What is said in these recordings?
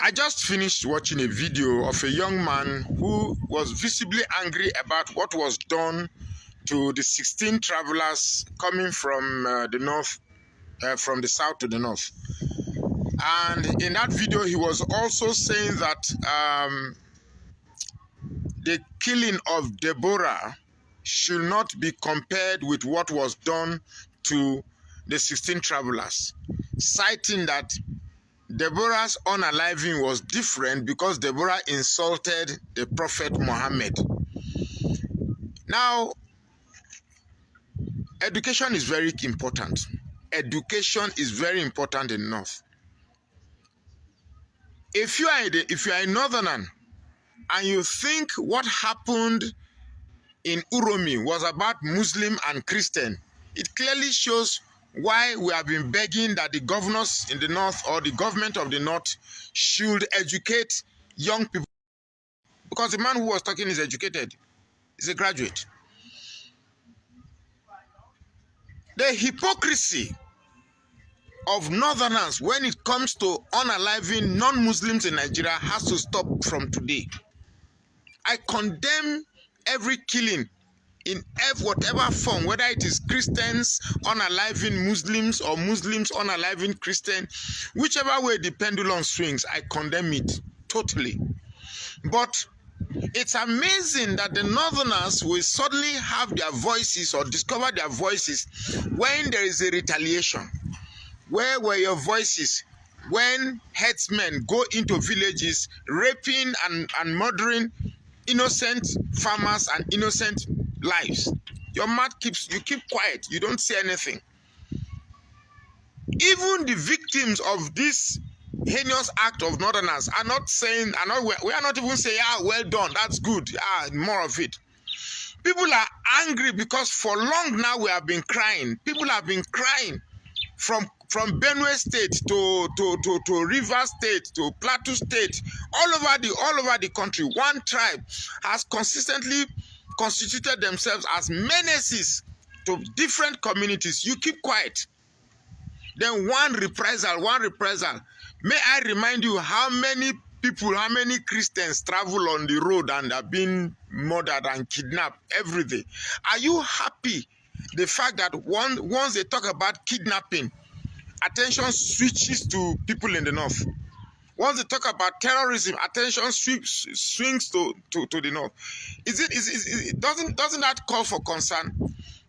I just finished watching a video of a young man who was visibly angry about what was done to the 16 travelers coming from the north, from the south to the north. And in that video, he was also saying that the killing of Deborah should not be compared with what was done to the 16 travelers, citing that Deborah's unaliving was different because Deborah insulted the Prophet Muhammad. Now, education is very important. Education is very important in North. If you are a Northerner and you think what happened in Uromi was about Muslim and Christian, it clearly shows why we have been begging that the governors in the north or the government of the north should educate young people. Because the man who was talking is educated, he's a graduate. The hypocrisy of Northerners when it comes to unaliving non-Muslims in Nigeria has to stop from today. I condemn every killing in whatever form, whether it is Christians unaliving Muslims or Muslims unaliving Christians, whichever way the pendulum swings, I condemn it totally. But it's amazing that the Northerners will suddenly have their voices or discover their voices when there is a retaliation. Where were your voices when headsmen go into villages raping and murdering innocent farmers and innocent lives? Your mouth you keep quiet, you don't say anything. Even the victims of this heinous act of Northerners are not saying, we are not even saying, well done, that's good, more of it. People are angry because for long now we have been crying. People have been crying from Benue State to Rivers State to Plateau State, all over the country. One tribe has consistently constituted themselves as menaces to different communities. You keep quiet. Then one reprisal. May I remind you how many people, how many Christians travel on the road and are being murdered and kidnapped every day? Are you happy the fact that once they talk about kidnapping, attention switches to people in the north? Once they talk about terrorism, attention swings to the north. Doesn't that call for concern?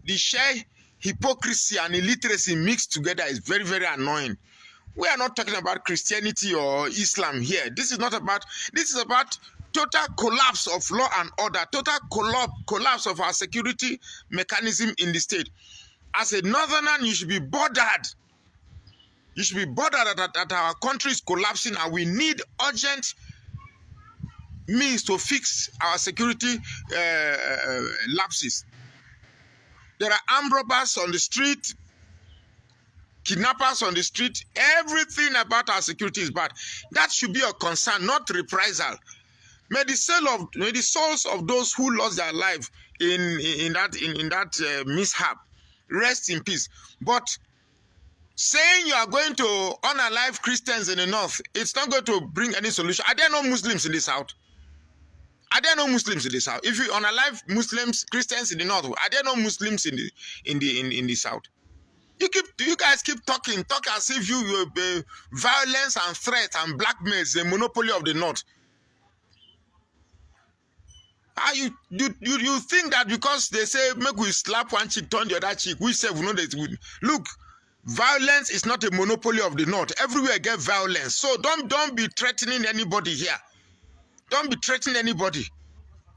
The sheer hypocrisy and illiteracy mixed together is very, very annoying. We are not talking about Christianity or Islam here. This is about total collapse of law and order, total collapse of our security mechanism in the state. As a Northerner, you should be bothered. You should be bothered that our country is collapsing and we need urgent means to fix our security lapses. There are armed robbers on the street, kidnappers on the street. Everything about our security is bad. That should be a concern, not reprisal. May the souls of those who lost their life in that mishap rest in peace. But saying you are going to unalive Christians in the north, it's not going to bring any solution. Are there no Muslims in the south? Are there no Muslims in the south? If you unalive Muslims, Christians in the north, are there no Muslims in the south? You guys keep talk as if violence and threat and blackmail is the monopoly of the north. You think that because they say make we slap one cheek, turn the other cheek, we say we know that look. Violence is not a monopoly of the north. Everywhere get violence. So don't be threatening anybody here. Don't be threatening anybody.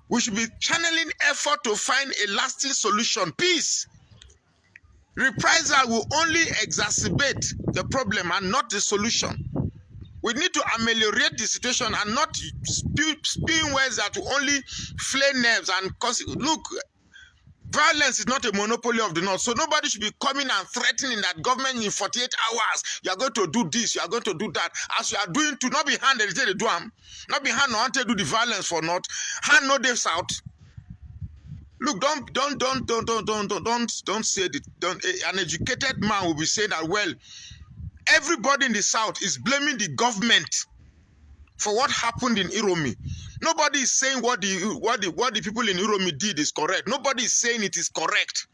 We should be channeling effort to find a lasting solution. Peace. Reprisal will only exacerbate the problem and not the solution. We need to ameliorate the situation and not spewing words that will only flay nerves and cause. Look, violence is not a monopoly of the north, so nobody should be coming and threatening that government in 48 hours, you are going to do this, you are going to do that, as you are doing to not be hand they do them, not be hand no want to do the violence for north, hand no they south. Look, don't say it. An educated man will be saying that, well, everybody in the south is blaming the government for what happened in Uromi. Nobody is saying what the people in Uromi did is correct. Nobody is saying it is correct.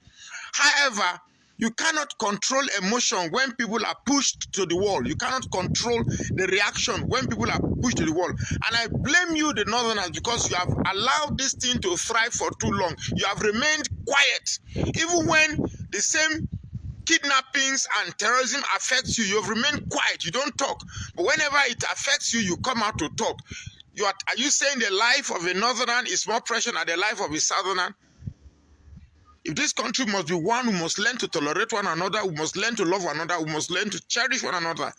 However, you cannot control emotion when people are pushed to the wall. You cannot control the reaction when people are pushed to the wall. And I blame you, the Northerners, because you have allowed this thing to thrive for too long. You have remained quiet. Even when the same kidnappings and terrorism affects you, you have remained quiet. You don't talk. But whenever it affects you, you come out to talk. Are you saying the life of a Northerner is more precious than the life of a Southerner? If this country must be one, we must learn to tolerate one another, we must learn to love one another, we must learn to cherish one another.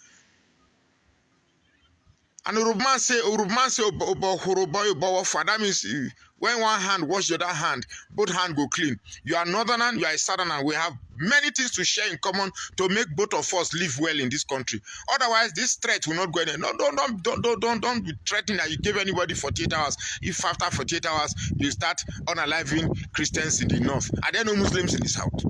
And Uroman say, that means when one hand wash the other hand, both hands go clean. You are Northerner, you are a Southerner. We have many things to share in common to make both of us live well in this country. Otherwise, this threat will not go anywhere. No, don't be threatening that you give anybody 48 hours. If after 48 hours you start unaliving Christians in the north, are there no Muslims in the south?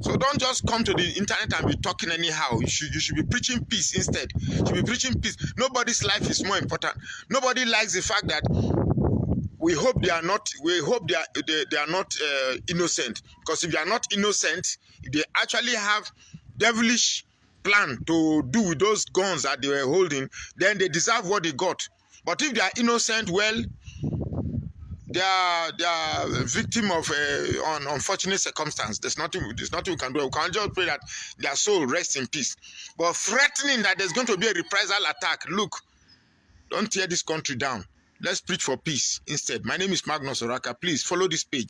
So don't just come to the internet and be talking anyhow. You should be preaching peace instead. You should be preaching peace. Nobody's life is more important. Nobody likes the fact that we hope they are not. We hope they are not innocent. Because if they are not innocent, if they actually have devilish plan to do with those guns that they were holding, then they deserve what they got. But if they are innocent, well, they are victim of an unfortunate circumstance. There's nothing we can do. We can just pray that their soul rests in peace. But threatening that there's going to be a reprisal attack, look, don't tear this country down. Let's preach for peace instead. My name is Magnus Oraka. Please follow this page.